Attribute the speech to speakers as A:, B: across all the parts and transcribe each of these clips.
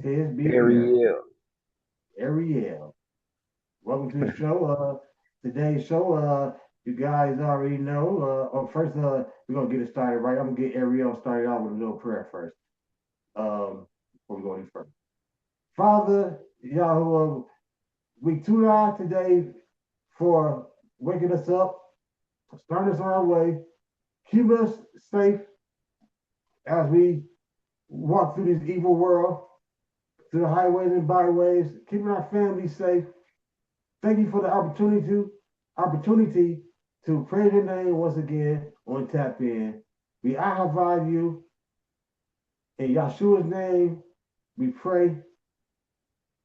A: Ted B. Eric,
B: Ariel.
A: Ariel. Welcome to the show. Today's show, you guys already know. First, we're gonna get it started right. I'm gonna get Ariel started out with a little prayer first. Before we go any further. Father, Yahuwah, we tune out today for waking us up, starting us on our way, keeping us safe as we walk through this evil world, through the highways and byways, keeping our families safe. Thank you for the opportunity to praise your name once again on Tap In. We ahavad you in Yahshua's name. We pray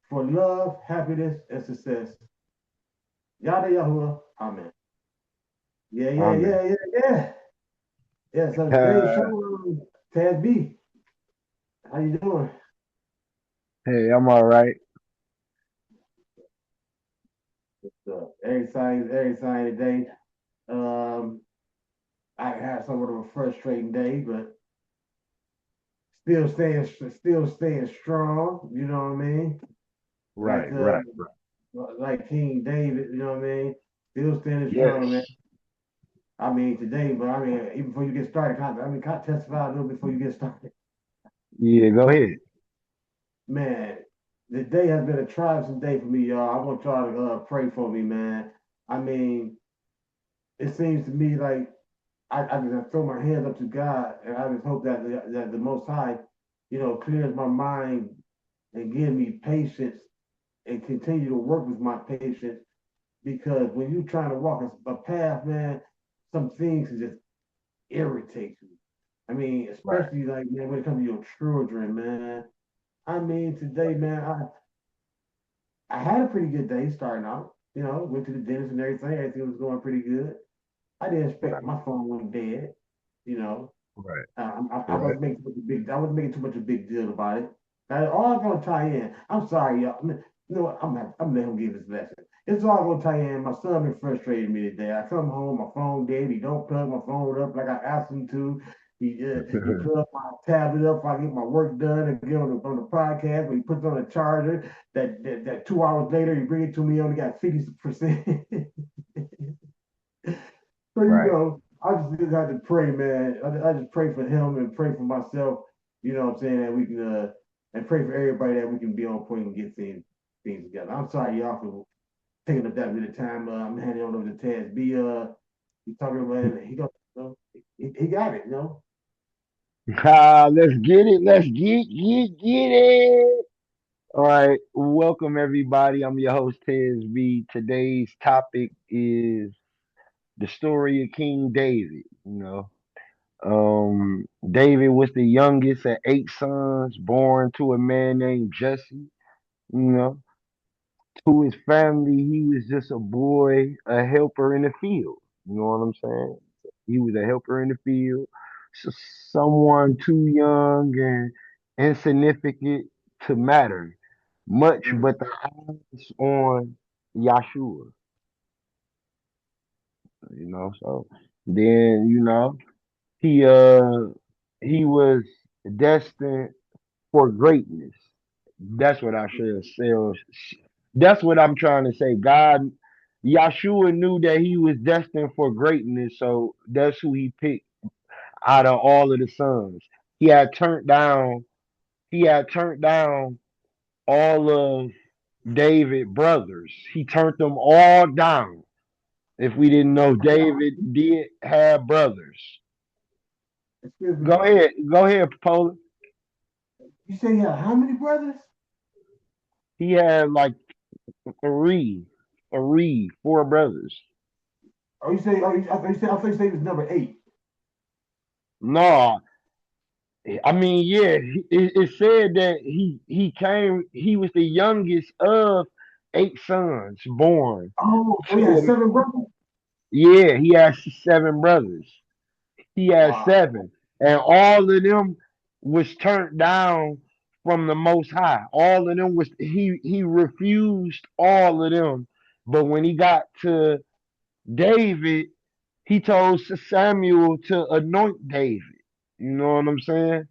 A: for love, happiness, and success. Yada Yahuwah. Amen. Yeah, yeah,
B: Amen.
A: yeah, yeah, yeah. Yeah, so today's show, Taz B, how you doing?
B: Hey, I'm all right.
A: Every sign today. Um, I had somewhat of a frustrating day, but still staying strong. You know what I mean? Like
B: Right,
A: uh,
B: right, right.
A: like King David. You know what I mean? Still standing strong, man.
B: Yes.
A: I mean today, but I mean even before you get started, can I testify a little before you get started?
B: Yeah, go ahead.
A: Man, the day has been a trying day for me, y'all. I want y'all to pray for me, man. I mean, it seems to me like I just throw my hands up to God, and I just hope that the Most High, clears my mind and give me patience and continue to work with my patience. Because when you're trying to walk a path, man, some things can just irritate you. I mean,
B: Right.
A: especially like man, when it comes to your children, man. I mean, today, man, I had a pretty good day starting out. Went to the dentist and everything. Everything was going pretty good. I didn't expect
B: Right.
A: my phone went dead. You know,
B: Right.
A: I
B: Right.
A: wasn't making too much a big. I wasn't making too much a big deal about it. Now, all gonna tie in. I'm sorry, y'all. You know what? I'm letting him give his lesson. It's all gonna tie in. My son been frustrating me today. I come home, my phone dead. He don't plug my phone up like I asked him to. He plug my tablet up if I get my work done and get on the podcast. But he puts on a charger. That 2 hours later, he bring it to me. Only got 50%. So
B: Right.
A: I just had to pray, man. I just pray for him and pray for myself. You know what I'm saying? That we can and pray for everybody that we can be on point and get things together. I'm sorry, y'all, for taking up that bit of time. I'm handing on over to Taz B. He's talking about it. He got it.
B: Let's get it. Let's get it. All right. Welcome everybody. I'm your host, Tez B. Today's topic is the story of King David. David was the youngest of 8 sons born to a man named Jesse. You know, to his family, he was just a boy, a helper in the field. You know what I'm saying? He was a helper in the field, so someone too young and insignificant to matter much,
A: Mm.
B: but the eyes on Yahshua. So then he uh he was destined for greatness. That's what I should say. That's what I'm trying to say. Yahshua knew that he was destined for greatness, so that's who he picked out of all of the sons. He had turned down. He had turned down all of David brothers. He turned them all down. If we didn't know, David did have brothers.
A: Excuse me.
B: Go ahead, Paula.
A: You say he had how many brothers?
B: He had like four brothers.
A: I thought you said he was number 8.
B: No, I mean, yeah, it said that he was the youngest of 8 sons born
A: Oh, he
B: to
A: had
B: him.
A: 7 brothers.
B: Yeah, he has 7 brothers. He has
A: Wow.
B: 7, and all of them was turned down from the Most High. All of them was he refused all of them, but when he got to David, he told Samuel to anoint David. You know what I'm saying?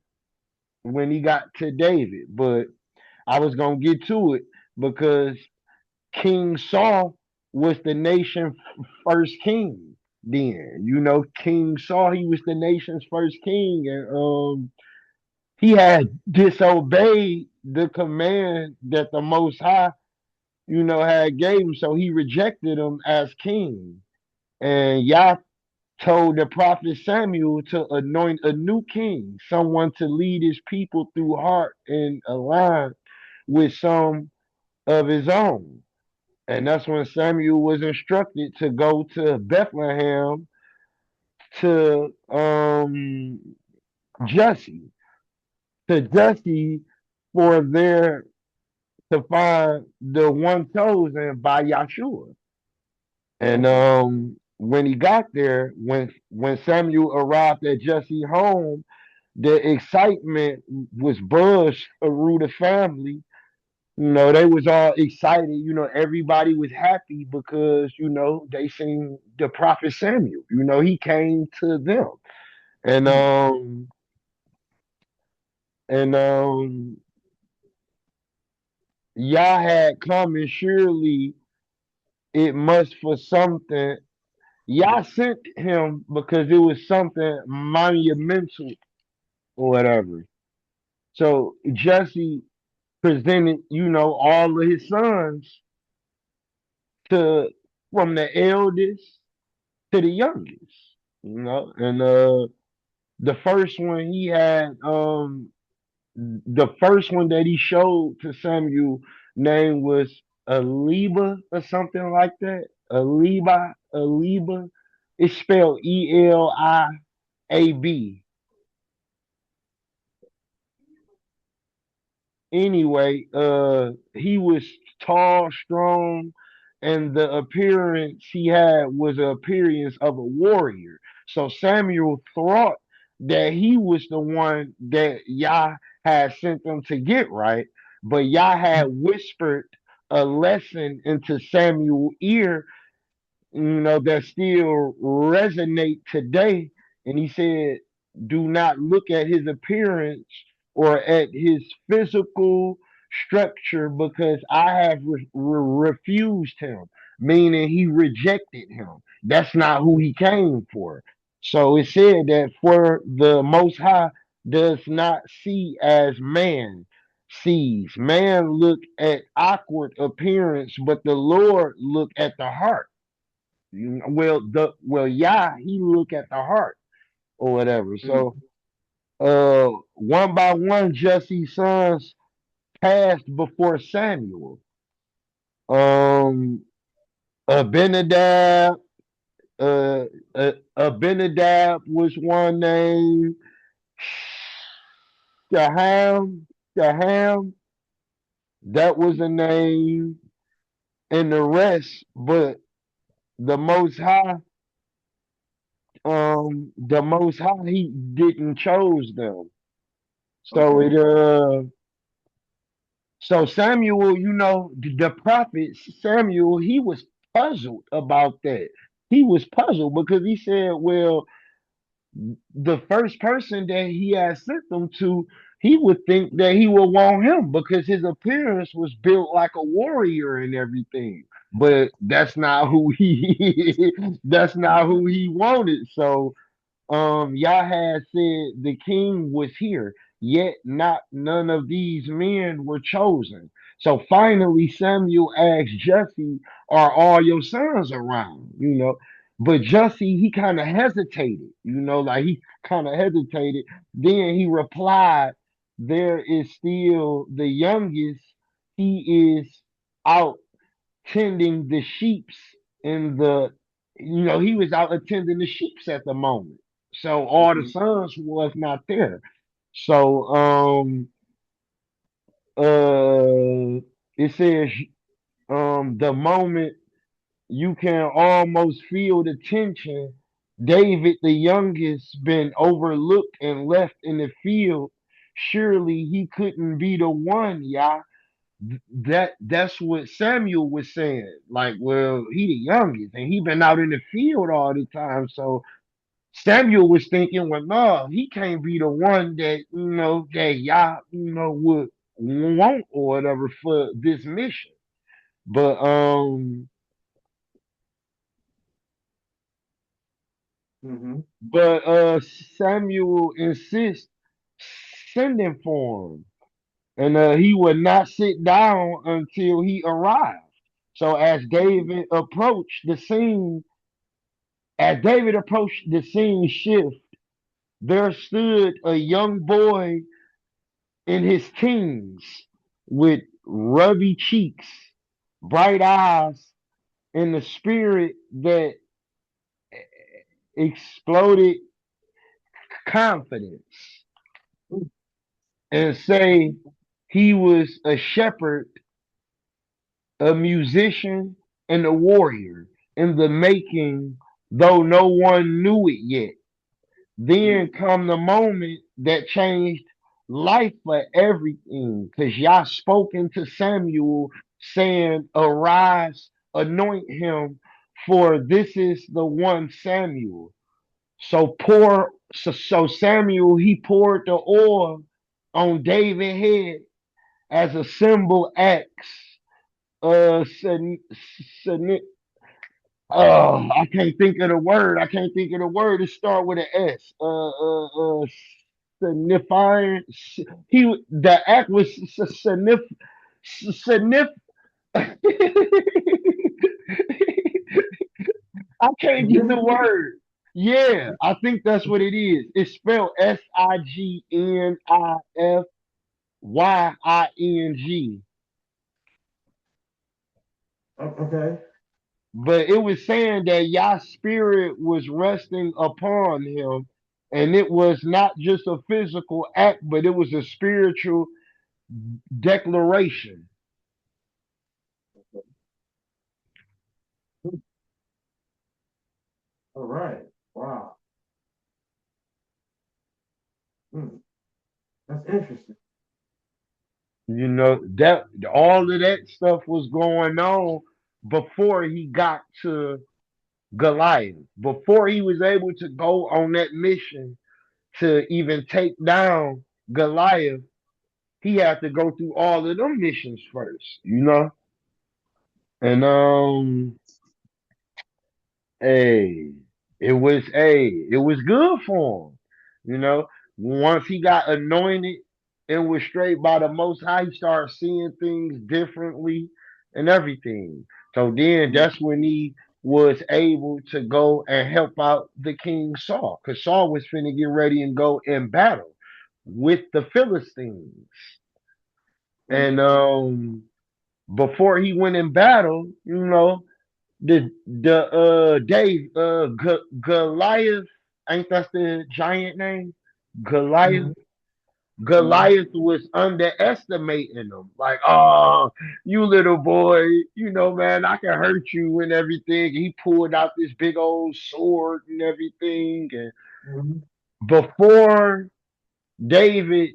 B: When he got to David, but I was gonna get to it because King Saul was the nation's first king. Then King Saul, he was the nation's first king, and he had disobeyed the command that the Most High, had gave him. So he rejected him as king, and Yah told the prophet Samuel to anoint a new king, someone to lead his people through heart and align with some of his own. And that's when Samuel was instructed to go to Bethlehem to Jesse, to Jesse for there to find the one chosen by Yahshua. And
A: Okay.
B: when he got there, when Samuel arrived at Jesse's home, the excitement was buzzed through the family. They was all excited. Everybody was happy because they seen the prophet Samuel. He came to them, and
A: Mm.
B: um and Yah had come, and surely it must for something. Yah sent him because it was something monumental or whatever. So Jesse presented, all of his sons to from the eldest to the youngest. And the first one he had, the first one that he showed to Samuel name was Eliba or something like that. Eliba. It's spelled Eliab. Anyway, he was tall, strong, and the appearance he had was the appearance of a warrior. So Samuel thought that he was the one that Yah had sent them to get, right? But Yah had whispered a lesson into Samuel's ear, that still resonate today. And he said, do not look at his appearance or at his physical structure because I have refused him, meaning he rejected him. That's not who he came for. So it said that for the Most High does not see as man sees. Man look at outward appearance, but the Lord look at the heart. Yah, he look at the heart or whatever.
A: Mm.
B: So one by one Jesse's sons passed before Samuel. Um Abinadab, Abinadab was one name. Shaham, Shaham, that was a name, and the rest, but the most high, he didn't chose them. So
A: Okay.
B: Samuel, the prophet Samuel, he was puzzled about that. He was puzzled because he said, well, the first person that he had sent them to, he would think that he would want him because his appearance was built like a warrior and everything. But that's not who he that's not who he wanted. So Yah had said the king was here, yet not none of these men were chosen. So finally Samuel asked Jesse, are all your sons around? But Jesse, he kind of hesitated, like he kind of hesitated. Then he replied, there is still the youngest. He is out tending the sheeps in the he was out attending the sheeps at the moment. So all the
A: Mhm.
B: sons was not there. So it says the moment you can almost feel the tension. David the youngest been overlooked and left in the field. Surely he couldn't be the one, Yah. That's what Samuel was saying. Like, well, he the youngest and he been out in the field all the time. So Samuel was thinking, well, no, he can't be the one that that Yah would. want or whatever for this mission. But
A: Mm-hmm.
B: Samuel insists sending for him, and he would not sit down until he arrived. So as David approached the scene shift, there stood a young boy in his teens with ruddy cheeks, bright eyes, and a spirit that exploded confidence, and say he was a shepherd, a musician, and a warrior in the making, though no one knew it yet. Then come the moment that changed life for everything, because Yah spoken to Samuel, saying, "Arise, anoint him, for this is the one Samuel." So Samuel he poured the oil on David's head as a symbol acts. Sin, sin, I can't think of the word. I can't think of the word. It start with an S. Signifying. The act was signif. I can't get the
A: Significant?
B: word. Yeah, I think that's what it is. It's spelled Signifying.
A: Okay.
B: But it was saying that Yah's spirit was resting upon him, and it was not just a physical act, but it was a spiritual declaration.
A: All right. Wow. Hmm. That's interesting.
B: You know, that all of that stuff was going on before he got to Goliath, before he was able to go on that mission to even take down Goliath. He had to go through all of them missions first, and hey, it was good for him. You know, once he got anointed and was straight by the Most High, he started seeing things differently and everything. So then
A: Mm-hmm.
B: that's when he was able to go and help out the King Saul, because Saul was finna get ready and go in battle with the Philistines. And before he went in battle, Goliath, ain't that the giant name? Goliath.
A: Mm-hmm. Mm-hmm.
B: Goliath was underestimating him. Like, oh, you little boy, man, I can hurt you and everything. He pulled out this big old sword and everything. And
A: Mm-hmm.
B: before David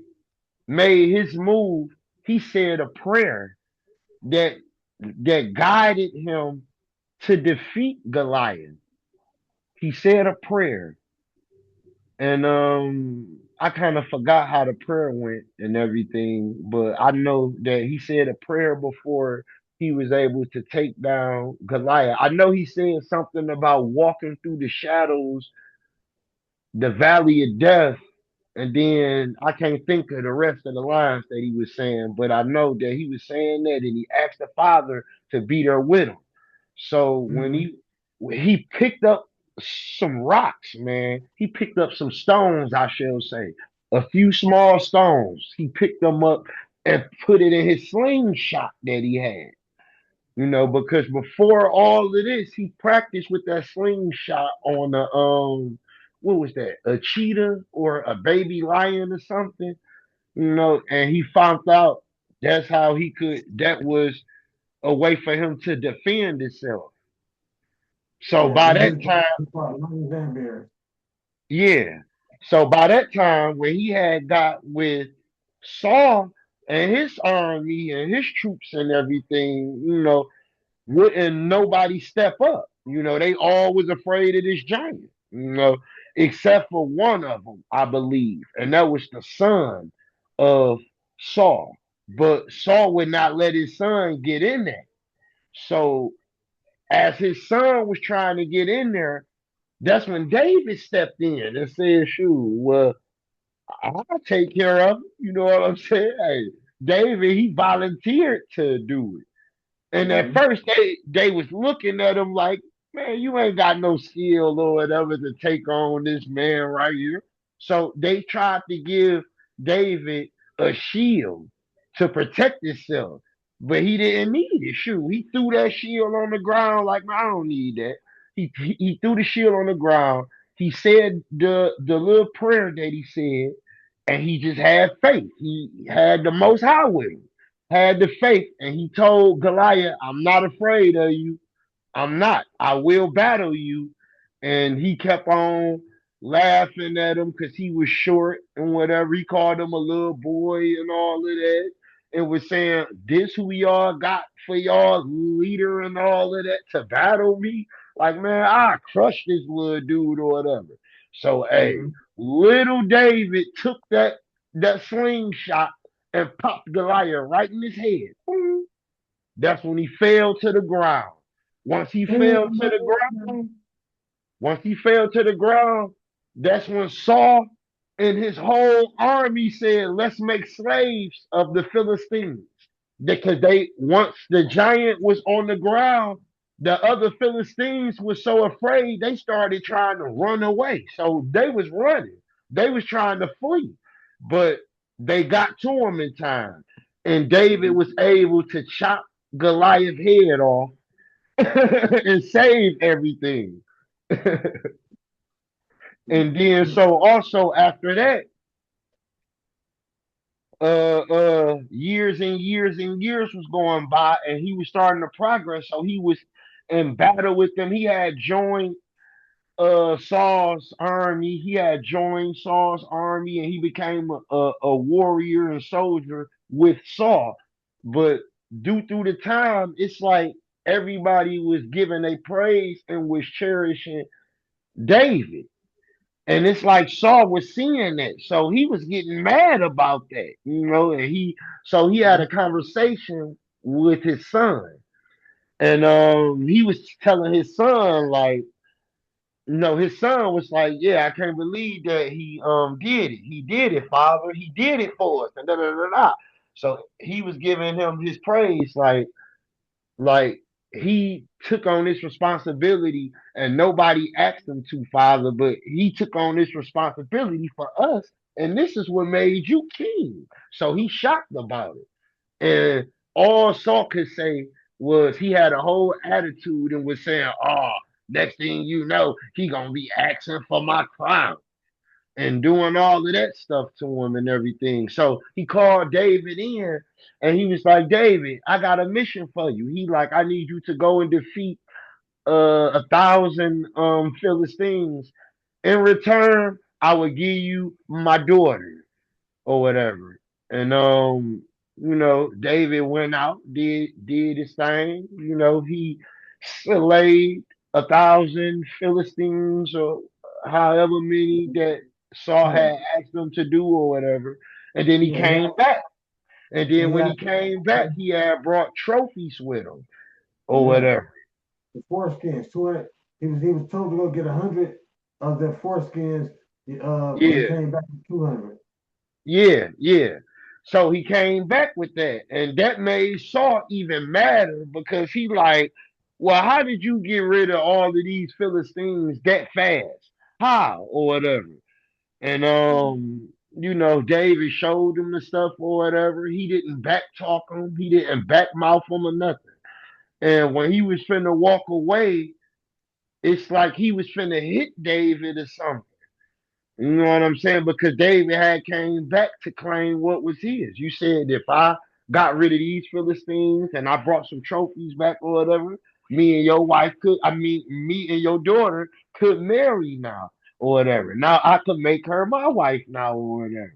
B: made his move, he said a prayer that guided him to defeat Goliath. He said a prayer, and I kind of forgot how the prayer went and everything, but I know that he said a prayer before he was able to take down Goliath. I know he said something about walking through the shadows, the valley of death, and then I can't think of the rest of the lines that he was saying, but I know that he was saying that, and he asked the Father to be there with him. So
A: Mm-hmm.
B: when he picked up some rocks, man, he picked up some stones, I shall say, a few small stones. He picked them up and put it in his slingshot that he had. Because before all of this, he practiced with that slingshot on a what was that? A cheetah or a baby lion or something, and he found out that was a way for him to defend himself. So
A: Yeah,
B: by
A: he
B: that
A: did.
B: time,
A: He fought lions and bears.
B: yeah. So by that time, when he had got with Saul and his army and his troops and everything, wouldn't nobody step up. They all was afraid of this giant, except for one of them, I believe, and that was the son of Saul. but Saul would not let his son get in there. So as his son was trying to get in there, that's when David stepped in and said, "Shoot, well, I'll take care of it." You know what I'm saying? Hey, David, he volunteered to do it. And at
A: Mm-hmm.
B: first they was looking at him like, man, you ain't got no skill or whatever to take on this man right here. So they tried to give David a shield to protect himself. But he didn't need it. Shoot, he threw that shield on the ground like, man, I don't need that. He threw the shield on the ground. He said the little prayer that he said, and he just had faith. He had the Most High with him, had the faith, and he told Goliath, "I'm not afraid of you. I'm not. I will battle you." And he kept on laughing at him because he was short and whatever. He called him a little boy and all of that. And was saying, "This who y'all got for y'all leader and all of that to battle me." Like, man, I crushed this little dude or whatever. So, hey,
A: Mm-hmm.
B: little David took that slingshot and popped Goliath right in his head. Boom. That's when he fell to the ground. Once he fell to the ground, once he fell to the ground, that's when Saul and his whole army said, "Let's make slaves of the Philistines." Because they once the giant was on the ground, the other Philistines were so afraid they started trying to run away. So they was running. They was trying to flee. But they got to him in time. And David was able to chop Goliath's head off and save everything. And then so also after that, years and years and years was going by, and he was starting to progress. So he was in battle with them. He had joined Saul's army. He had joined Saul's army, and he became a warrior and soldier with Saul. But due through the time, it's like everybody was giving a praise and was cherishing David. And it's like Saul was seeing that. So he was getting mad about that, and he had a conversation with his son. And he was telling his son, like, his son was like, "Yeah, I can't believe that he did it. He did it, father. He did it for us." And da da da da. So he was giving him his praise, like he took on this responsibility and nobody asked him to, father, but he took on this responsibility for us, and this is what made you king. So he's shocked about it. And all Saul could say was he had a whole attitude and was saying, "Oh, next thing you know, he gonna be asking for my crown," and doing all of that stuff to him and everything. So he called David in, and he was like, "David, I got a mission for you." He like, "I need you to go and defeat 1,000 Philistines. In return, I will give you my daughter or whatever." And David went out, did his thing. He slayed 1,000 Philistines or however many that Saul
A: Yeah.
B: had asked him to do or whatever. And then he
A: Yeah. He
B: came
A: had,
B: back. And then
A: he
B: when
A: had,
B: he came back, he had brought trophies with him or
A: yeah.
B: whatever.
A: The foreskins. 200. He was told to go get 100 of their foreskins. But he
B: Yeah,
A: came back with 200.
B: yeah, yeah. So he came back with that, and that made Saul even madder because he like, "Well, how did you get rid of all of these Philistines that fast? How or whatever?" And David showed him the stuff or whatever. He didn't back talk him. He didn't back mouth him or nothing. And when he was finna walk away, it's like he was finna hit David or something. You know what I'm saying? Because David had came back to claim what was his. You said if I got rid of these Philistines and I brought some trophies back or whatever, me and your wife me and your daughter could marry now or whatever. Now I could make her my wife now or whatever.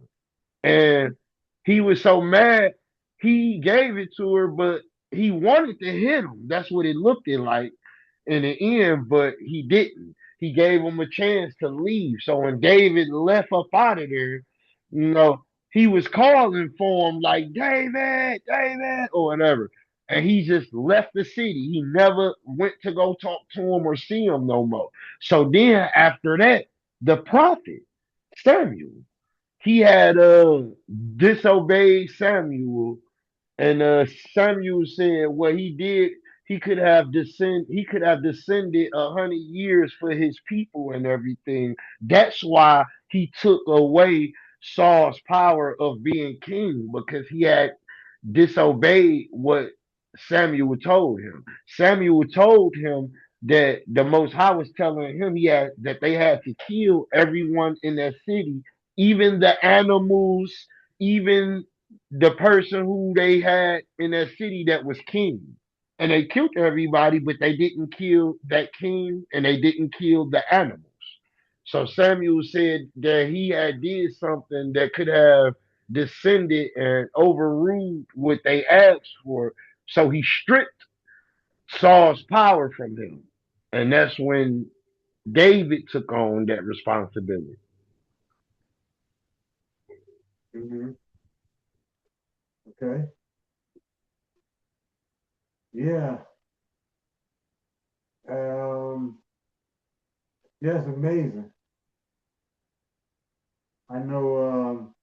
B: And he was so mad, he gave it to her, but he wanted to hit him. That's what it looked like in the end, but he didn't. He gave him a chance to leave. So when David left up out of there, you know, he was calling for him like David, David, or whatever. And he just left the city. He never went to go talk to him or see him no more. So then after that, the prophet Samuel, he had disobeyed Samuel, and Samuel said what he did, he could have descended 100 years for his people and everything. That's why he took away Saul's power of being king, because he had disobeyed what Samuel told him. Samuel told him that the Most High was telling him that they had to kill everyone in that city, even the animals, even the person who they had in that city that was king. And they killed everybody, but they didn't kill that king and they didn't kill the animals. So Samuel said that he had did something that could have descended and overruled what they asked for. So he stripped Saul's power from him. And that's when David took on that responsibility.
A: Hmm. Okay. Yeah. Um, yeah, it's amazing. I know,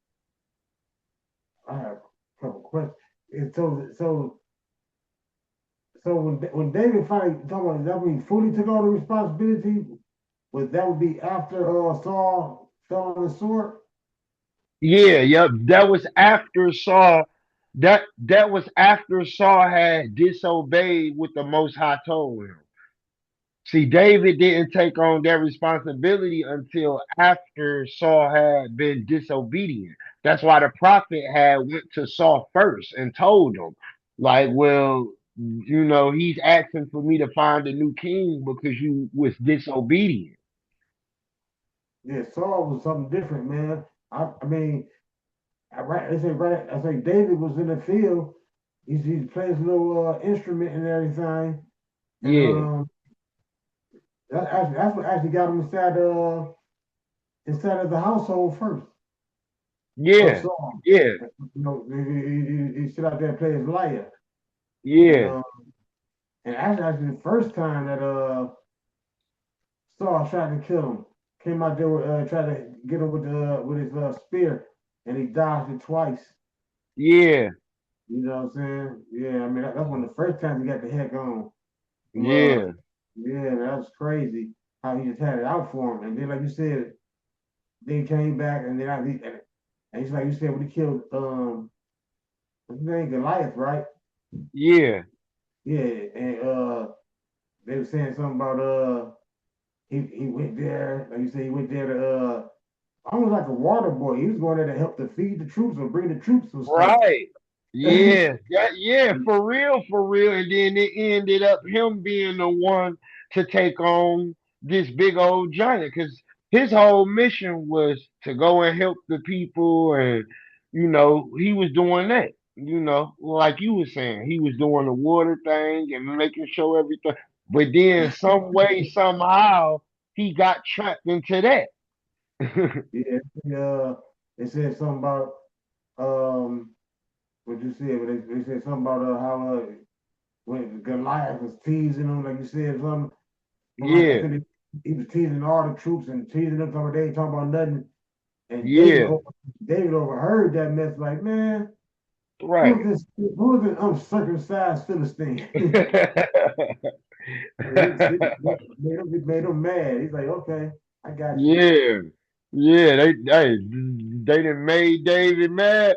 A: I have a couple questions. And so when David finally talking about that, when he fully took all the responsibility, that would be after Saul fell on the sword.
B: Yeah, yep. That was after Saul had disobeyed what the Most High told him. See, David didn't take on that responsibility until after Saul had been disobedient. That's why the prophet had went to Saul first and told him, like, well, he's asking for me to find a new king because you was disobedient.
A: Yeah, Saul was something different, man. I mean, I say David was in the field. He's playing his little instrument and everything, and
B: Yeah,
A: that's what actually got him inside of the household first of
B: yeah,
A: Saul.
B: yeah,
A: He sit out there and play his lyre, and
B: yeah,
A: uh, and actually the first time that Saul tried to kill him, came out there tried to get him with his spear, and he dodged it twice.
B: yeah,
A: You know what I'm saying? Yeah, I mean that's one of the first times he got the heck on.
B: yeah.
A: Yeah, that was crazy how he just had it out for him, and then like you said, then he came back, and then and he's like you said when he killed what's his name Goliath, right?
B: Yeah,
A: Yeah, and they were saying something about he went there, like you said, he went there to almost like a water boy. He was going there to help to feed the troops or bring the troops some stuff.
B: right. Yeah, yeah, for real. And then it ended up him being the one to take on this big old giant, because his whole mission was to go and help the people, and he was doing that. Like you were saying, he was doing the water thing and making sure everything. But then some way, somehow, he got trapped into that.
A: Yeah, they said something about um what you said, but they said something about how when Goliath was teasing him, like you said, something. I
B: Yeah,
A: think he was teasing all the troops and teasing them, talking they ain't talking about nothing. And
B: yeah,
A: David overheard that mess, like, man,
B: right.
A: Who is this uncircumcised Philistine? Made him mad. He's like, okay, I got you.
B: Yeah, yeah, they done made David mad,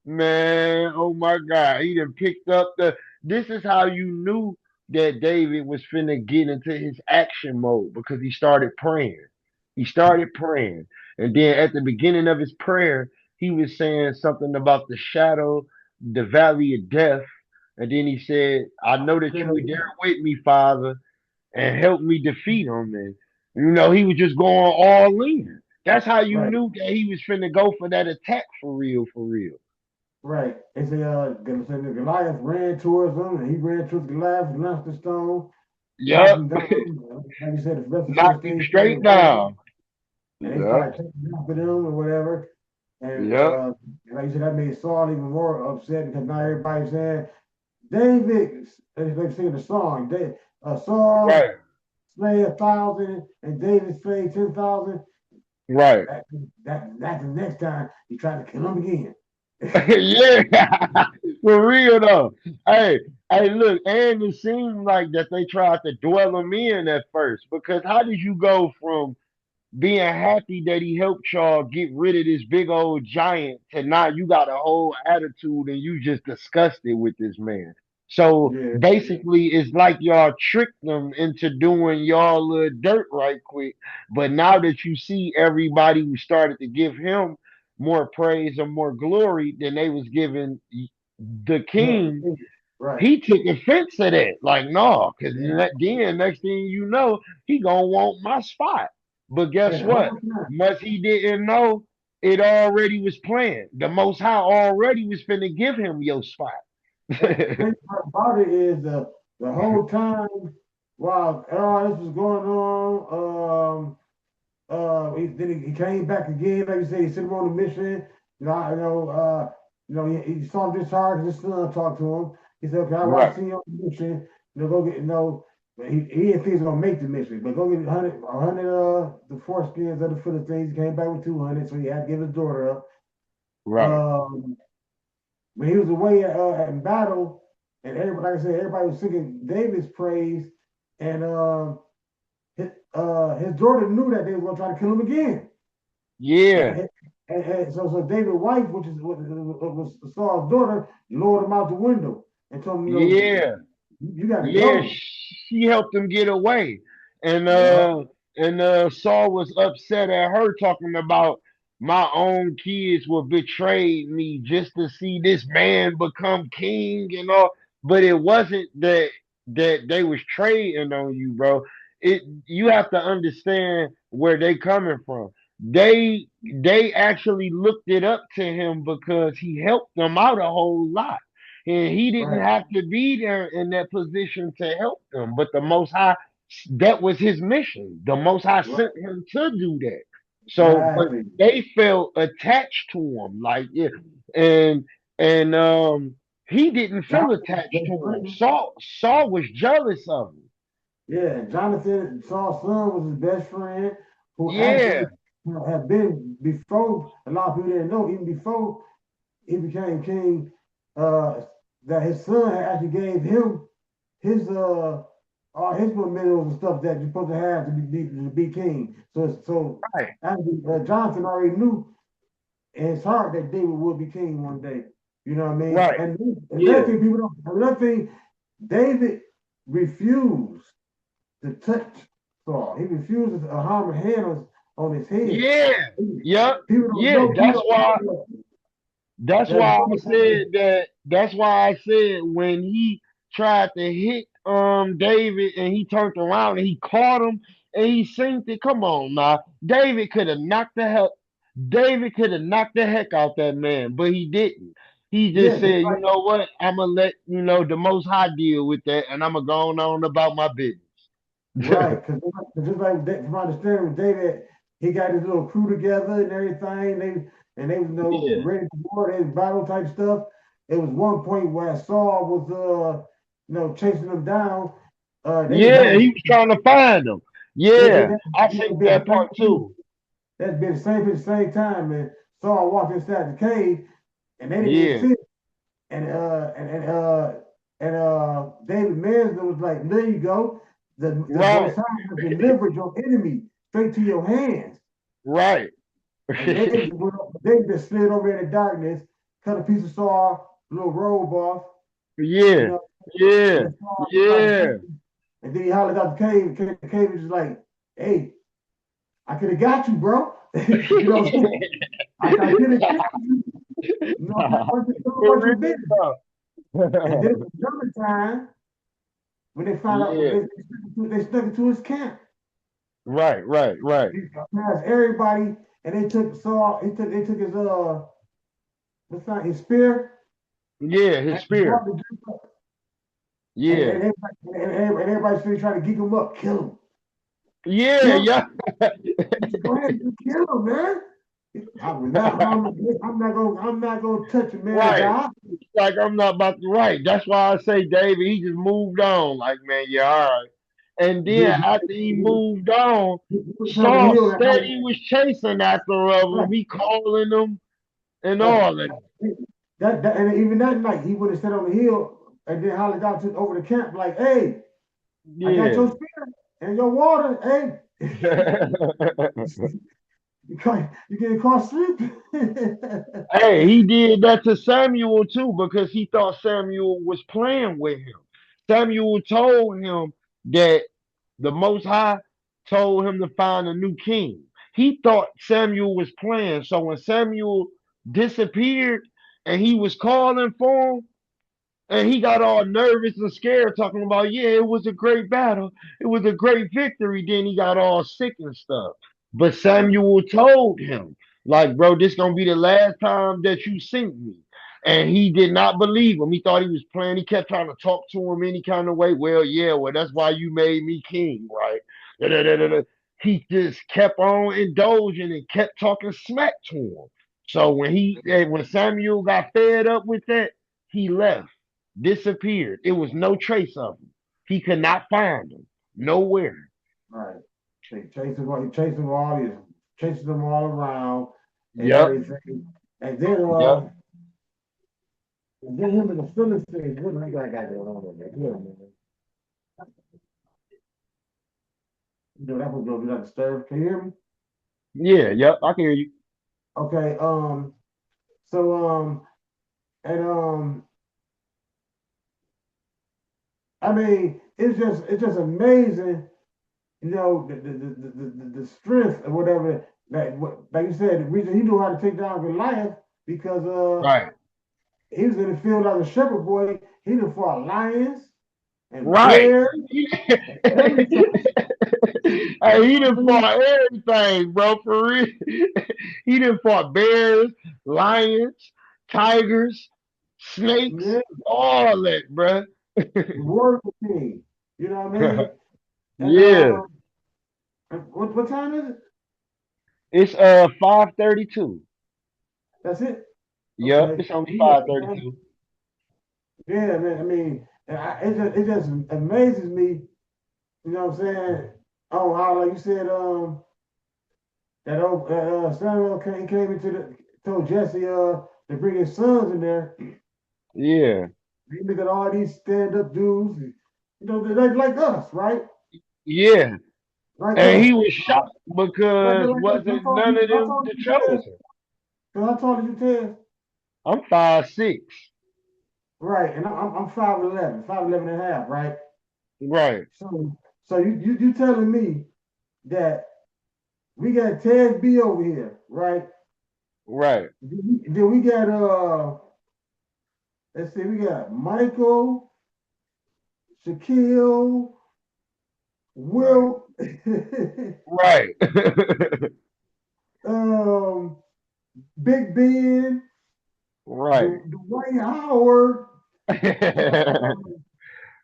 B: man. Oh my God, he done picked up the. This is how you knew that David was finna get into his action mode, because he started praying. He started praying, and then at the beginning of his prayer, he was saying something about the shadow, the valley of death, and then he said, "I know that you were there with me, Father, and help me defeat him." And he was just going all in. That's how you
A: Right,
B: knew that he was finna go for that attack for real, for real.
A: right. They say, Goliath ran towards him, and he ran towards Goliath, launched the stone, knocked
B: Yep,
A: him down. Like you said, the rest of the
B: knocked him
A: Philistines
B: straight
A: came down,
B: down.
A: and they
B: Yep,
A: started taking after them or whatever. And
B: Yep.
A: like you said, that made Saul even more upset because now everybody's saying David, they singing the song. Saul
B: Right.
A: slay 1,000 and David slay 10,000.
B: Right.
A: That's the next time he tried to kill him again.
B: Yeah. For real though. Hey, hey, look, and it seemed like that they tried to dwell him in at first because how did you go from being happy that he helped y'all get rid of this big old giant to now you got a whole attitude and you just disgusted with this man. So
A: Yeah,
B: basically, it's like y'all tricked them into doing y'all little dirt right quick. But now that you see everybody who started to give him more praise and more glory than they was giving the
A: yeah,
B: king,
A: right.
B: he took offense to that. Like, no, because
A: Yeah,
B: then next thing you know, he gonna want my spot. But
A: yeah,
B: guess
A: the
B: what?
A: whole time.
B: Much he didn't know, it already was planned. The Most High already was finna give him your spot.
A: And the crazy part about it is the whole time while all this was going on, he came back again, like you say, he sent him on a mission. He saw this hard, his son talked to him. He said, okay, I
B: Right,
A: see you on the mission. Go get, but he didn't think he was gonna make the mission, but go get 100 the foreskins of the Philistines. He came back with 200, so he had to give his daughter up.
B: right.
A: Um, when he was away in battle, and everybody, like I said, everybody was singing David's praise, and his daughter knew that they were going to try to kill him again.
B: Yeah,
A: And so David's wife, which was Saul's daughter, lowered him out the window and told him,
B: yeah,
A: you got to
B: yeah.
A: go.
B: She helped him get away, and
A: Yeah,
B: Saul was upset at her talking about my own kids will betray me just to see this man become king and all. But it wasn't that they was trading on you, bro. It you have to understand where they coming from. They actually looked it up to him because he helped them out a whole lot. And he didn't
A: right,
B: have to be there in that position to help them. But the Most High, that was his mission. The Most High
A: right,
B: sent him to do that. So, but
A: exactly.
B: they felt attached to him, like yeah, and and he didn't feel
A: Jonathan's
B: attached to
A: best
B: him.
A: friend.
B: Saul was jealous of him.
A: Yeah, Jonathan, Saul's son, was his best friend, who
B: Yeah,
A: actually had been before. A lot of people didn't know, even before he became king, uh, that his son had actually gave him his all his mementos and stuff that you're supposed to have to be king. So
B: right,
A: actually, Jonathan already knew in his heart that David would be king one day. You know what I mean?
B: right,
A: And another
B: yeah,
A: thing people don't. Another thing, David refused to touch Saul. He refuses a harm hand on his head.
B: yeah, yep,
A: People don't
B: yeah.
A: know. People don't know
B: That's
A: that
B: why I
A: most
B: said that. That's why I said when he tried to hit David and he turned around and he caught him and he synced it. Come on now. David could have knocked the heck out that man, but he didn't. He
A: yeah,
B: just said, you know what, I'ma let the most high deal with that and I'ma go on about my business.
A: right. Because just like from my understanding with David, he got his little crew together and everything. They
B: Yeah.
A: ready for war, they battle type stuff. It was one point where Saul was chasing them down. They just
B: Yeah,
A: happened
B: he was trying to find him.
A: they
B: Yeah. I
A: happened to
B: think
A: be at
B: that
A: the
B: part
A: same
B: too.
A: That's been the same time, man. Saul walked inside the cave and they didn't even
B: Yeah.
A: see it. And David Mansfield was like, there you go. The
B: Right.
A: Most High has delivered your enemy straight to your hands.
B: Right.
A: And David just slid over in the darkness, cut a piece of Saul, a little robe off, you
B: Yeah,
A: know,
B: yeah,
A: and Saul was like,
B: yeah,
A: and then he hollered out the cave. The cave was just like, hey, I could have got you, bro. You know what I'm saying? I could have killed you. You know,
B: for
A: what
B: real
A: you did.
B: though.
A: And then another time, when they found out,
B: Yeah,
A: they snuck into his camp.
B: right, right, right.
A: He passed everybody, and they took Saul. They took his what's that? His spear,
B: Yeah,
A: and
B: his
A: he brought
B: spear.
A: the dude up.
B: Yeah,
A: And everybody's still trying to geek him up, kill him,
B: yeah,
A: kill him.
B: yeah,
A: Go ahead, you kill him, man. I'm not gonna touch a man of
B: Right.
A: God.
B: Like I'm not about to right. That's why I say David, he just moved on. Like, man, yeah, all right. And then after he moved on,
A: He was on the
B: Saul
A: hill.
B: said he was chasing after of him.
A: Right,
B: He calling them and
A: right.
B: all that.
A: That and even that night he would have sat on the hill and then hollered out to over the camp like, "Hey, I got
B: Yeah.
A: your spear and your water. Hey, you getting caught sleeping."
B: Hey, he did that to Samuel too because he thought Samuel was playing with him. Samuel told him that the Most High told him to find a new king. He thought Samuel was playing. So when Samuel disappeared and he was calling for him, and he got all nervous and scared, talking about, yeah, it was a great battle. It was a great victory. Then he got all sick and stuff. But Samuel told him, like, bro, this gonna be the last time that you sink me. And he did not believe him. He thought he was playing. He kept trying to talk to him any kind of way. Well, yeah, well, that's why you made me king, right? Da-da-da-da-da. He just kept on indulging and kept talking smack to him. So when Samuel got fed up with that, he left, disappeared. It was no trace of him. He could not find him nowhere.
A: Right. He chased them all, he's chasing them all around and
B: Yep.
A: everything.
B: Yep.
A: And then him and the Philistines, what do you got going on over there? Yeah, man. You know, that was gonna be like disturbed. Can you hear me?
B: Yeah. Yep. I can hear you.
A: Okay, so and I mean, it's just amazing, you know, the strength or whatever that like you said, the reason he knew how to take down Goliath because
B: Right.
A: he was in the field as a shepherd boy. He done fought lions and
B: Right.
A: bears and everything.
B: Hey, he done fought everything, bro. For real. He done fought bears, lions, tigers, snakes,
A: Yeah,
B: all that, bro.
A: the warrior king. You know what I mean? And
B: Yeah.
A: what time is it?
B: It's 5:32.
A: That's it.
B: Yep,
A: Okay.
B: it's only
A: Yeah, man.
B: 5:32.
A: Yeah, man. I mean, it just amazes me. You know what I'm saying? Oh, how like you said, that old Samuel came into the told Jesse to bring his sons in there.
B: Yeah.
A: You look at all these stand up dudes. You know, they're like us, right?
B: Yeah.
A: Like
B: And
A: us.
B: he was shocked
A: Right there,
B: because
A: like us.
B: wasn't none of
A: How
B: them
A: tall
B: the
A: you Tez?
B: chosen.
A: How tall are you, Tez?
B: I'm 5'6".
A: Right, and I'm 5'11", 5'11" and a half, right?
B: Right.
A: So you telling me that we got Tez B over here, right?
B: Right.
A: Then we got let's see, we got Michael, Shaquille,
B: Right.
A: Will,
B: Right.
A: um, Big Ben,
B: Right.
A: Dwight Howard,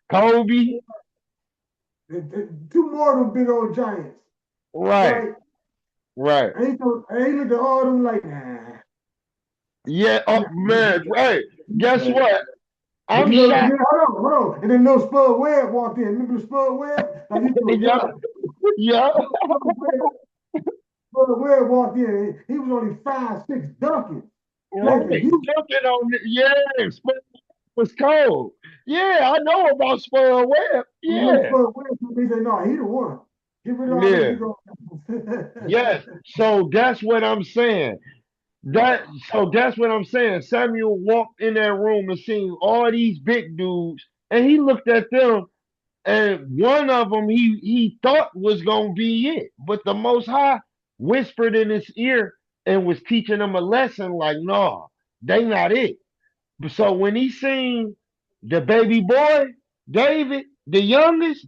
B: Kobe.
A: two more of them big old giants,
B: Right.
A: right?
B: Right.
A: And he looked at all of them like, nah.
B: Yeah. Oh
A: Nah.
B: man. Hey, guess what?
A: But
B: I'm shocked.
A: hold on. And then little Spud Webb walked in. Remember Spud Webb? Like you do,
B: Yeah.
A: yeah.
B: Yeah.
A: Spud Webb walked in. He was only 5'6", dunking. Jason,
B: Right.
A: you
B: Dunking on it. Yeah. Spud was cold. Yeah, I know about Spud Webb.
A: little
B: Yeah.
A: Spud Webb, he said, no, he the one. Get rid of all them
B: Yeah.
A: big old.
B: Yes. So that's what I'm saying. That's what I'm saying. Samuel walked in that room and seen all these big dudes, and he looked at them, and one of them he thought was gonna be it, but the Most High whispered in his ear and was teaching him a lesson. Like, no, they not it. So when he seen the baby boy David, the youngest,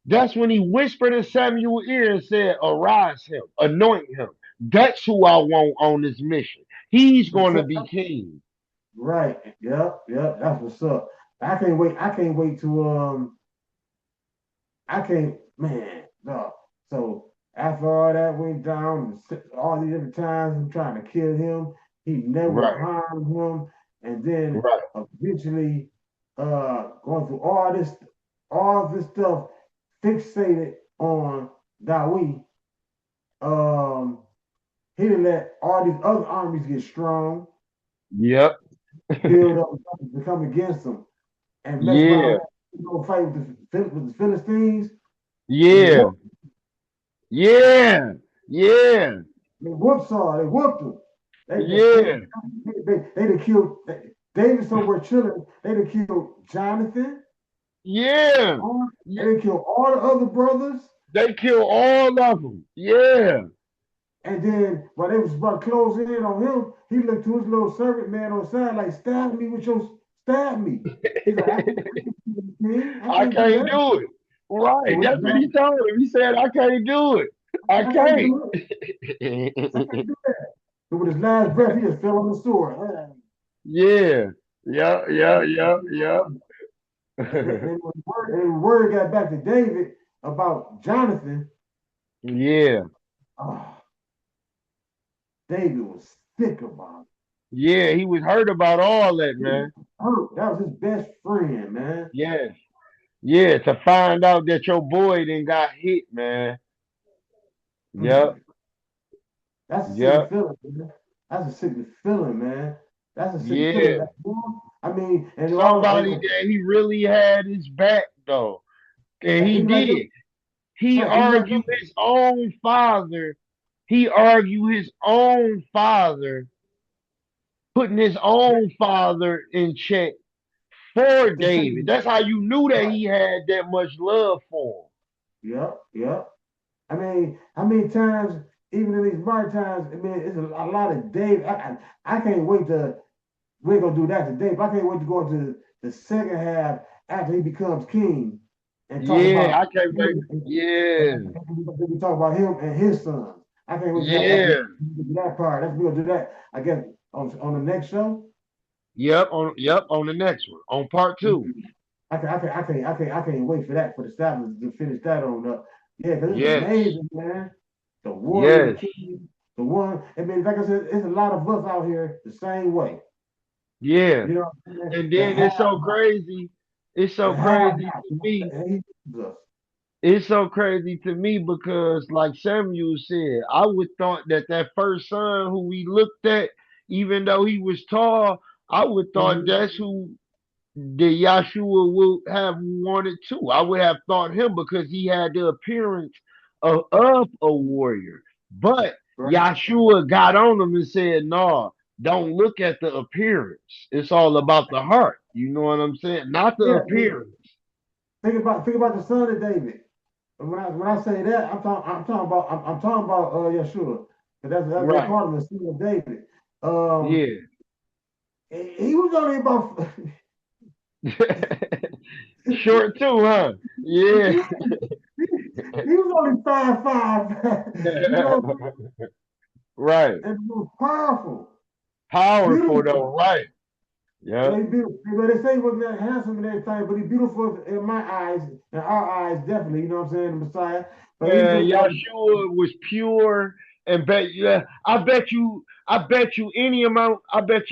B: that's when he whispered in Samuel's ear and said, arise him, anoint him. That's who I want on this mission. He's going to be king.
A: Right. Yep. That's what's up. I can't wait to I can't man. No. So After all that went down, all these different times I'm trying to kill him, he never
B: Right.
A: harmed him. And then
B: Right.
A: eventually, going through all this stuff, fixated on Dawi. Um, he didn't let all these other armies get strong,
B: Yep.
A: build up, to come against him, and mess around.
B: Yeah.
A: Go fight with the Philistines, and
B: Yeah. Yeah. Yeah.
A: they whooped him.
B: Yeah.
A: They done killed David somewhere chilling. They done killed Jonathan.
B: Yeah.
A: They
B: Yeah.
A: done killed all the other brothers.
B: They kill all of them. Yeah.
A: And then while they was about to close in on him, he looked to his little servant man on the side like, stab me. He's like, I
B: I
A: can't do
B: can't
A: that.
B: do it. Right.
A: So
B: That's what he told him. He said, I can't do it. I
A: I can't
B: can't.
A: do it. I can't do that. So with his last breath, he just fell on the sword.
B: Yeah. Yeah. Yeah. Yeah. Yeah.
A: And when word got back to David about Jonathan,
B: Yeah.
A: oh, David was sick about
B: Yeah. He was hurt about all that,
A: it. He was
B: man.
A: hurt. That was his best friend, man.
B: Yes. Yeah. To find out that your boy then got hit, man. Yep.
A: Mm. That's a sick
B: Yep.
A: feeling, man. That's a sick feeling, man. That's a sick feeling.
B: Yeah.
A: I mean, and all
B: Somebody that he really had his back though. And he
A: and like
B: did. He
A: right, and like
B: argued his own father. He argued his own father, putting his own father in check for
A: to say,
B: David. That's how you knew that
A: right,
B: he had that much love for
A: yep, yep. I mean, how many times, even in these modern times, I mean, it's a lot of Dave. I can't wait to, we're going to do that today, but I can't wait to go into the second half after he becomes king and
B: him.
A: talk
B: Yeah,
A: about
B: I can't wait.
A: him,
B: Yeah,
A: we talk about him and his sons. I can't wait to
B: yeah.
A: do that part. We're going to do that, I guess, on the next show.
B: Yep, on the next one. On part two.
A: I can't wait for that, for the staff to finish that on up. Yeah, because it's
B: Yes.
A: amazing, man. The warrior
B: Yes.
A: king, the one. I mean, like I said, it's a lot of us out here the same way.
B: Yeah.
A: You know what I'm saying?
B: And
A: The
B: then
A: have,
B: it's so crazy. It's so
A: the have
B: crazy
A: not.
B: to me.
A: And he loves us.
B: It's so crazy to me because, like Samuel said, I would thought that that first son who we looked at, even though he was tall, I would thought
A: Mhm.
B: that's who the Yahshua would have wanted too. I would have thought him because he had the appearance of a warrior. But
A: Right?
B: Yahshua got on him and said, "No, don't look at the appearance. It's all about the heart." You know what I'm saying? Not the
A: Yeah.
B: appearance.
A: Think about the son of David. And when I say that, I'm talking about Yeshua. Because that's they
B: Right.
A: call him the son of David. Um,
B: Yeah.
A: he was only about
B: Short too, huh? Yeah.
A: he, he was only 5'5", you know,
B: Right.
A: and most powerful,
B: Powerful
A: beautiful.
B: though, right.
A: Yeah,
B: Yep.
A: he beautiful. But they say he wasn't that handsome and everything, but he beautiful in my eyes, in our eyes, definitely. You know what I'm saying? The Messiah. But he
B: Man,
A: looked like
B: Yahshua was pure and I bet you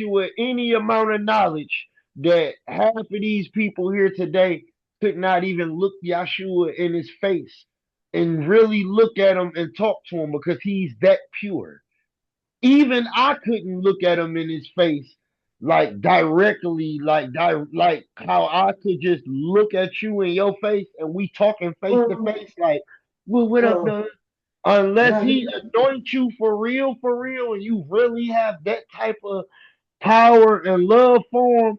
B: with any amount of knowledge that half of these people here today could not even look Yahshua in his face and really look at him and talk to him because he's that pure. Even I couldn't look at him in his face like directly, like how I could just look at you in your face and we talking face to
A: well,
B: face, like, well, what up,
A: well,
B: dog? Unless
A: now
B: he anoints you for real, and you really have that type of power and love for him,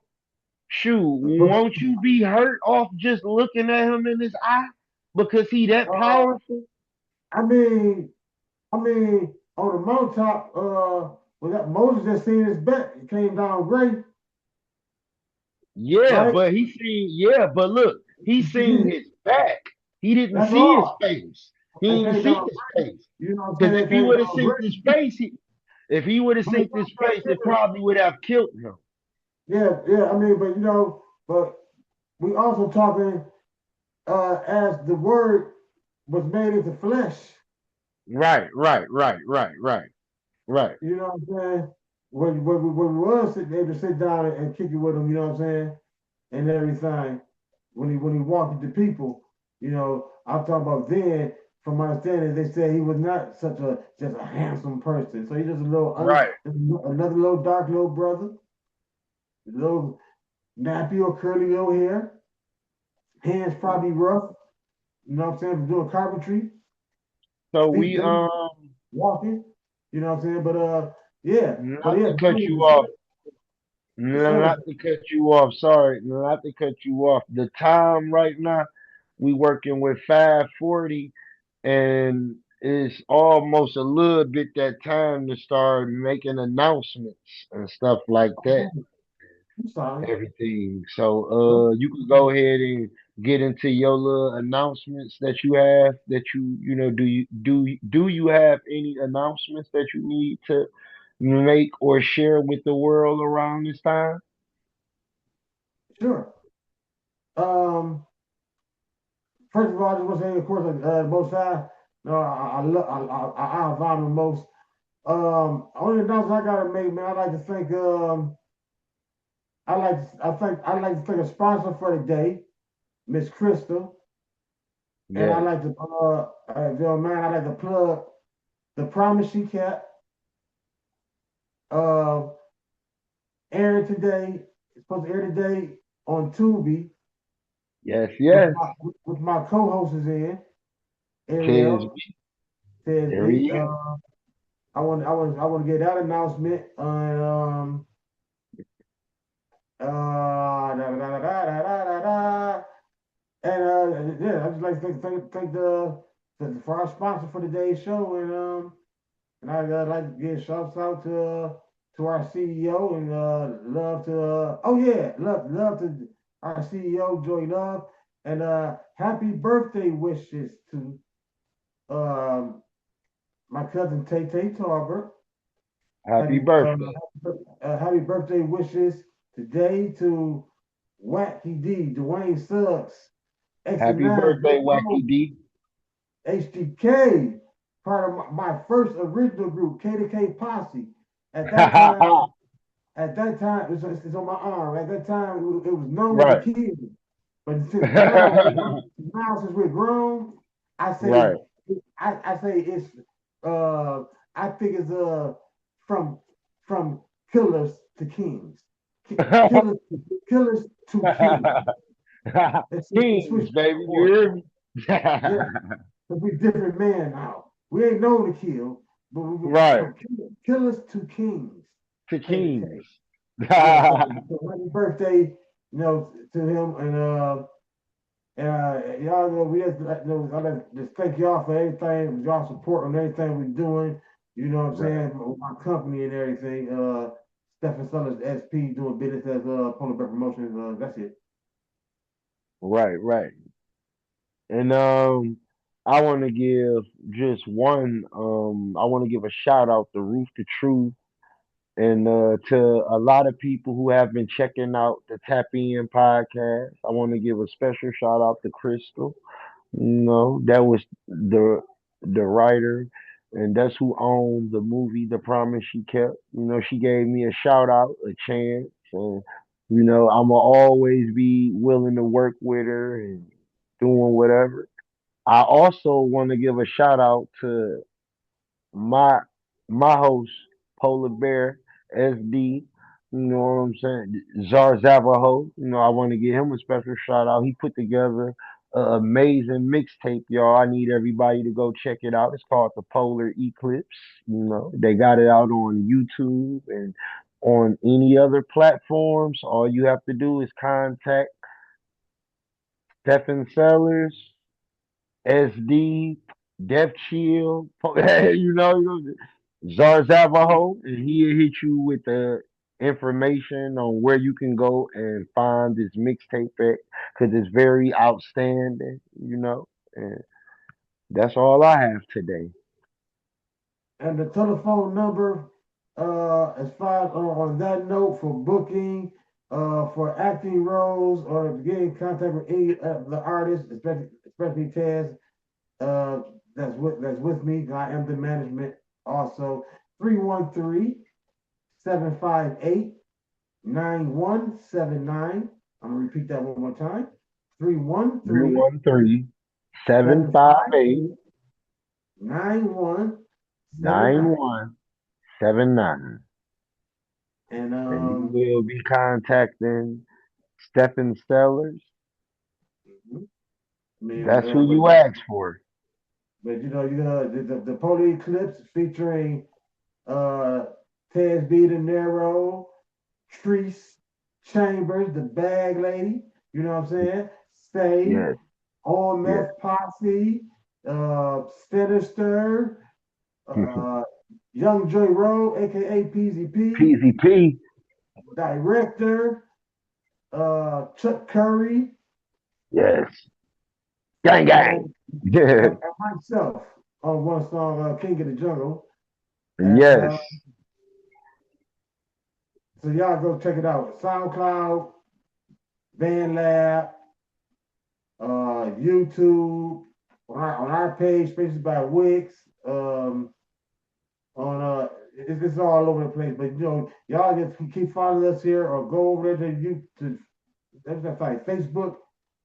B: shoot,
A: but
B: won't you be hurt off just looking at him in his eye because he that
A: uh,
B: powerful?
A: I mean, on the mountaintop, was that Moses that seen his back? It came down great,
B: Yeah,
A: right?
B: but but look, he seen his back. He didn't
A: That's
B: see his
A: all.
B: face. He
A: It
B: didn't
A: came
B: see
A: down
B: his
A: great.
B: face.
A: You know what I'm
B: Because
A: saying?
B: if
A: It
B: he
A: came
B: would have
A: down
B: seen
A: great.
B: his face, if he would have
A: But
B: seen his face, it probably would have killed him.
A: yeah, yeah. I mean, but but we also talking as the word was made into flesh.
B: Right, right, right, right, right, right.
A: You know what I'm saying? When we was able to sit down and kick it with him, you know what I'm saying, and everything. When he walked into people, I'm talking about then. From my understanding, they said he was not such a just a handsome person. So he's just a
B: Right.
A: another little dark little brother, little nappy or curly little hair, hands probably rough. You know what I'm saying? From doing carpentry,
B: So
A: feet
B: we
A: dirty, walking. You know what I'm saying? Yeah, but
B: not
A: yeah,
B: to cut
A: Dwayne,
B: you off,
A: for sure.
B: not to cut you off. Sorry, not to cut you off. The time right now, we working with 540, and it's almost a little bit that time to start making announcements and stuff like that.
A: I'm sorry.
B: Everything. So you can go ahead and get into your little announcements that you have that do you have any announcements that you need to make or share with the world around this time?
A: Sure. Um, First of all, I just want to say, of course, Most High. No, I love, I value him most. Only announcement I gotta make, man. I like to thank, I like to thank a sponsor for the day, Miss Crystal, and I
B: Yes.
A: like to, if you don't mind, I like to plug the promise she kept. Uh, airing today, it's supposed to air today on Tubi,
B: Yes,
A: with
B: yes.
A: my co-host is in
B: Tis
A: Ariel, says
B: there
A: B.
B: he is.
A: I want to get that announcement on da, da, da, da, da, da, da, da. And yeah, I just like to thank for our sponsor for today's show, and I'd like to give shouts out to our CEO and love to oh yeah, love to our CEO Joy Love, and happy birthday wishes to um my cousin Tay Tay Tarver.
B: Happy birthday.
A: Happy birthday wishes today to Wacky D, Dwayne Suggs,
B: Happy
A: X9, Big
B: birthday, Wacky
A: Bro,
B: D.
A: HDK, part of my first original group, K Posse. At that time, it's on my arm. At that time, it was known as the
B: Right.
A: kid. But since we're grown, I say
B: Right.
A: I say it's uh I think it's from from killers to kings, killers killers to kings. It's
B: Kings,
A: switched back
B: baby.
A: and
B: You
A: forth.
B: hear me?
A: Yeah, because we different men now. We ain't known to kill, but
B: Right.
A: from killers to kings.
B: To
A: Tay to
B: Kings.
A: tay. Yeah, so happy birthday, to him and y'all know we just I just thank y'all for everything, y'all support on everything we're doing. You know what I'm
B: Right.
A: saying? With my company and everything. Stephen Sellers SP doing business as Polar Bear Promotions. That's it.
B: Right. Right. And I want to give just one. I want to give a shout out to Roof the Truth and to a lot of people who have been checking out the Tap In podcast. I want to give a special shout out to Crystal. That was the writer, and that's who owned the movie The Promise She Kept. She gave me a shout out, a chance, and I'ma always be willing to work with her and doing whatever. I also want to give a shout out to my my host, Polar Bear SD. You know what I'm saying? Zar Zavaho. I want to give him a special shout out. He put together an amazing mixtape, y'all. I need everybody to go check it out. It's called The Polar Eclipse. They got it out on YouTube and on any other platforms. All you have to do is contact Stephen Sellers, SD, Def Chill, Zar Zavaho, and he'll hit you with the information on where you can go and find this mixtape at, because it's very outstanding. And that's all I have today.
A: And the telephone number, as far as on that note for booking, for acting roles, or to get in contact with any of the artists, especially Taz, uh, that's with me. I am the management also. 313-758-9179. I'm gonna repeat that one more time. Three one
B: Three
A: three
B: one three seven
A: seven
B: five
A: five
B: eight
A: eight nine one seven
B: nine
A: nine.
B: one seven nine,
A: And
B: and you will be contacting Stephen Sellers.
A: I mean,
B: That's who you asked for.
A: but the Polar Eclipse featuring uh Tez B. De Niro, Treese Chambers, the bag lady, you know what I'm saying? Say,
B: Yes,
A: All
B: yes.
A: Meth Posse, Sinister, uh, Young Joy Rowe, aka PZP,
B: PZP.
A: director, Chuck Curry,
B: Yes. Gang gang.
A: and, and myself on one song, King of the Jungle. And
B: Yes.
A: so y'all go check it out. SoundCloud, BandLab, YouTube, on our page, Spaces by Wix, on it's all over the place. But y'all just keep following us here or go over there to you to that's like Facebook,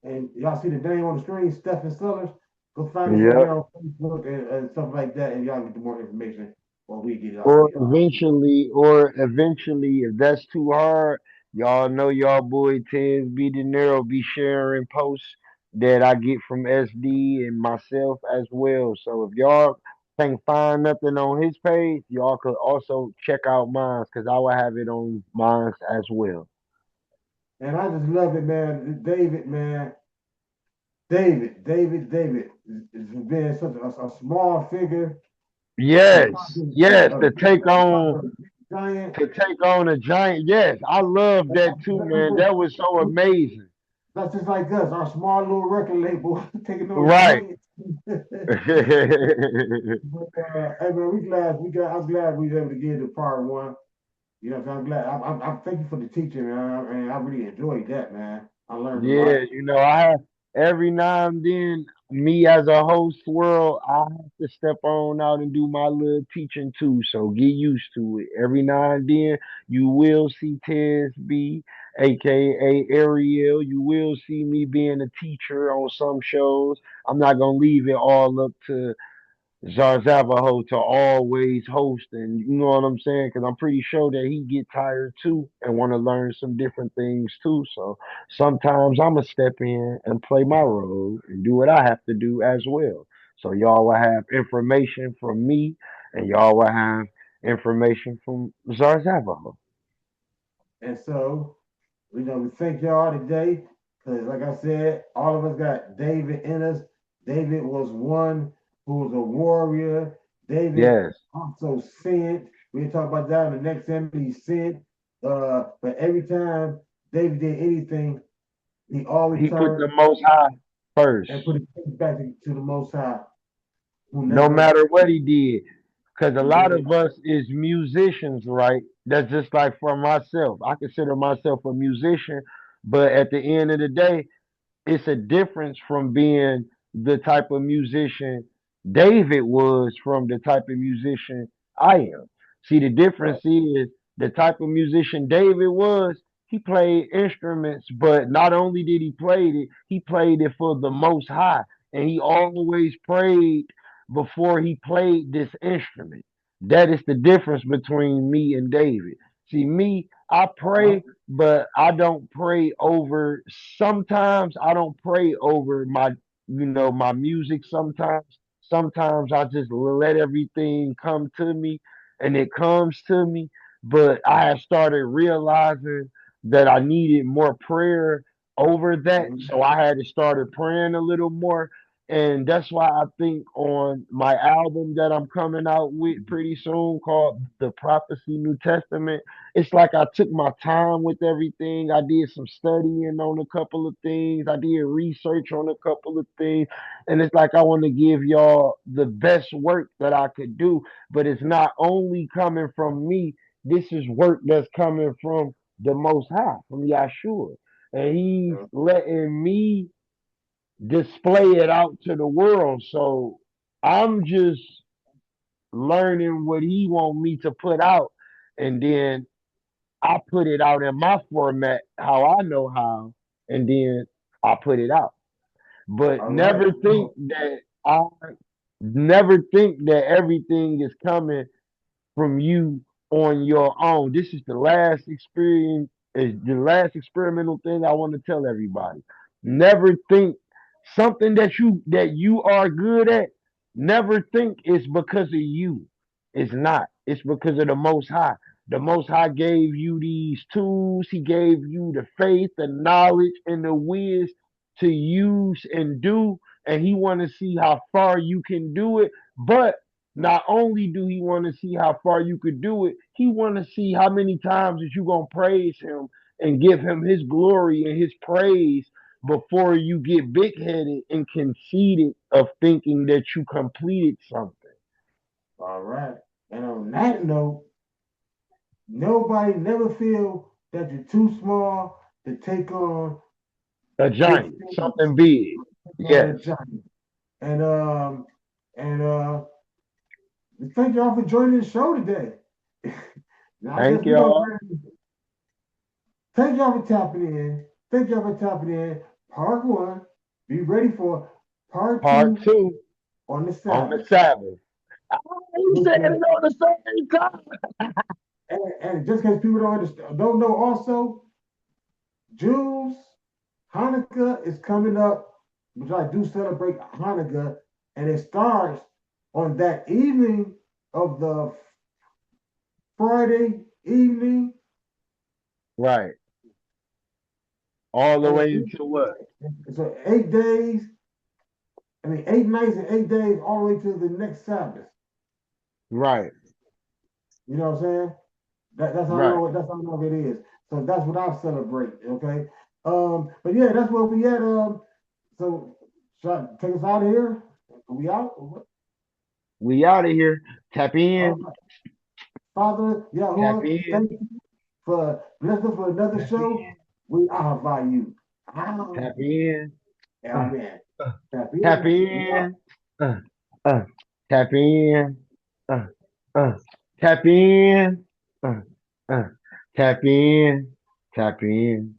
A: and y'all see the name on the screen, Stephen Sellers. Go find us over
B: Yep.
A: there on Facebook and stuff like that, and y'all get the more information when we get it out
B: Or
A: to y'all.
B: eventually, or eventually, if that's too hard, y'all know y'all boy Tez B. De Niro be sharing posts that I get from SD and myself as well. So if y'all can't find nothing on his page, y'all could also check out mine because I will have it on mine as well.
A: And I just love it, man. David, man. David is being such a small figure,
B: Yes,
A: becoming
B: yes,
A: a giant.
B: to take on a giant. Yes, I love that too, man. That was so amazing.
A: That's just like us, our small little record label taking on
B: Right.
A: giants. But, hey man, I'm glad we was able to get to part one. You know, I'm glad. I'm thank you for the teaching, man. And I really enjoyed that, man. I learned a
B: Yeah,
A: lot.
B: I have every now and then, me as a host world, I have to step on out and do my little teaching too. So get used to it. Every now and then, you will see Tez B, aka Ariel. You will see me being a teacher on some shows. I'm not gonna leave it all up to Zarzavaho to always host, and you know what I'm saying? Because I'm pretty sure that he get tired too and want to learn some different things too. So sometimes I'ma step in and play my role and do what I have to do as well. So y'all will have information from me, and y'all will have information from Zarzavaho.
A: And so, we thank y'all today because, like I said, all of us got David in us. David was one who was a warrior. David
B: Yes,
A: also sinned. We'll talk about that in the next time. He sinned. But every time David did anything, he always
B: he put
A: turned
B: the Most High first,
A: and put it back to the Most High, who
B: no
A: never,
B: matter what he did. Because a
A: who
B: lot
A: never.
B: of us is musicians, right? That's just like for myself. I consider myself a musician, but at the end of the day, it's a difference from being the type of musician David was from the type of musician I am. See, the
A: Right.
B: difference is the type of musician David was, he played instruments, but not only did he played it for the most high. And he always prayed before he played this instrument. That is the difference between me and David. See, me, I
A: Uh-huh.
B: pray, but I don't pray over. Sometimes I don't pray over my music. Sometimes I just let everything come to me, and it comes to me. But I have started realizing that I needed more prayer over that,
A: Mhm.
B: so I had to started praying a little more. And that's why I think on my album that I'm coming out with pretty soon called The Prophecy New Testament, it's like I took my time with everything. I did some studying on a couple of things. I did research on a couple of things. And it's like I want to give y'all the best work that I could do. But it's not only coming from me. This is work that's coming from the Most High, from Yahshua. And he's letting me display it out to the world. So I'm just learning what he want me to put out, and then I put it out in my format how I know how, and then I put it out. But
A: All right.
B: I never think that everything is coming from you on your own. This is the last experimental thing I want to tell everybody. Never think something that you are good at. Never think it's because of you. It's not. It's because of the Most High. The Most High gave you these tools. He gave you the faith, the knowledge, and the wisdom to use and do. And He want to see how far you can do it. But not only do He want to see how far you could do it, He want to see how many times that you gonna praise Him and give Him His glory and His praise before you get big headed and conceited of thinking that you completed something.
A: All right. And on that note, nobody never feel that you're too small to take on
B: A
A: big
B: giant,
A: things,
B: something big.
A: take on a
B: Yes.
A: giant. And and thank y'all for joining the show today. Now I guess
B: Thank
A: we're gonna
B: y'all.
A: thank y'all for tapping in. Thank y'all for tapping in. Part one. Be ready for part
B: Part
A: two
B: two
A: on the
B: on the
A: Sabbath.
B: Sabbath. Oh, you said it on the same time.
A: And just in case people don't understand, don't know also, Jews, Hanukkah is coming up, which I do celebrate Hanukkah, and it starts on that evening of the Friday evening,
B: Right. All the
A: and
B: way into what?
A: so 8 days. I mean, 8 nights and 8 days, all the way to the next Sabbath.
B: Right.
A: You know what I'm saying? That's how
B: Right.
A: long. That's how long it is. So that's what I celebrate. Okay. But yeah, that's where we at. So should I take us out of here? Are we out?
B: We out of here. Tap
A: All
B: in.
A: right. Father
B: Tap
A: Yahuwah,
B: in.
A: thank you for blessing us for another
B: Tap
A: show.
B: in.
A: We are by you. Ah,
B: Tap in. Uh,
A: amen.
B: uh,
A: Tap
B: tap
A: in. We out.
B: in. Uh, uh, tap in. Uh, uh, tap in. Uh, uh, tap in. Tap in.